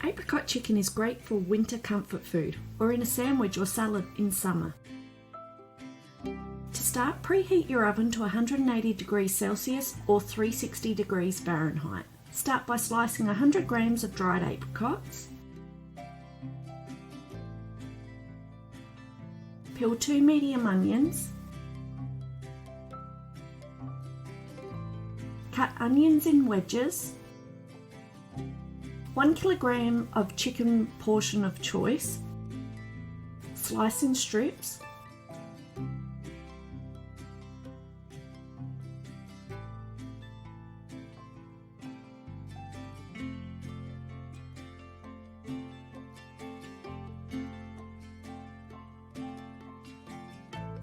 Apricot chicken is great for winter comfort food or in a sandwich or salad in summer. To start, preheat your oven to 180 degrees Celsius or 360 degrees Fahrenheit. Start by slicing 100 grams of dried apricots. Peel 2 medium onions. Cut onions in wedges. 1 kilogram of chicken portion of choice. Slice in strips.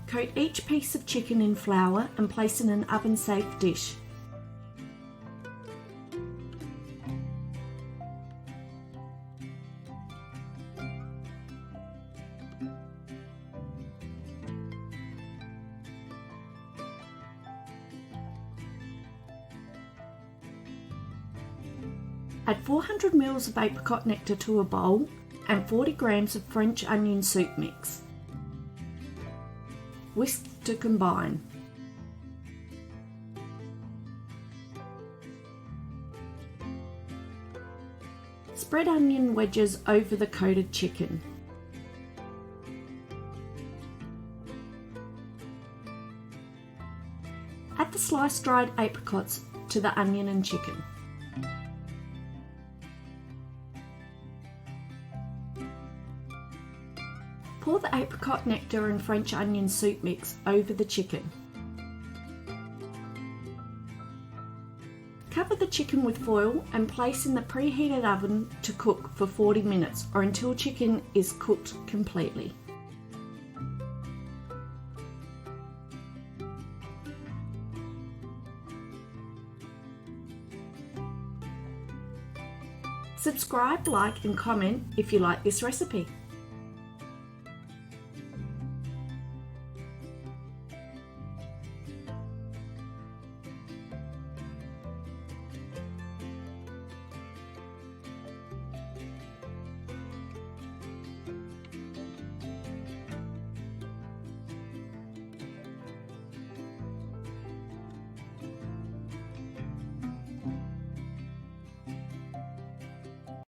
Coat each piece of chicken in flour and place in an oven-safe dish. Add 400 ml of apricot nectar to a bowl and 40 grams of French onion soup mix. Whisk to combine. Spread onion wedges over the coated chicken. Add the sliced dried apricots to the onion and chicken. Pour the apricot nectar and French onion soup mix over the chicken. Cover the chicken with foil and place in the preheated oven to cook for 40 minutes or until chicken is cooked completely. Subscribe, like and comment if you like this recipe.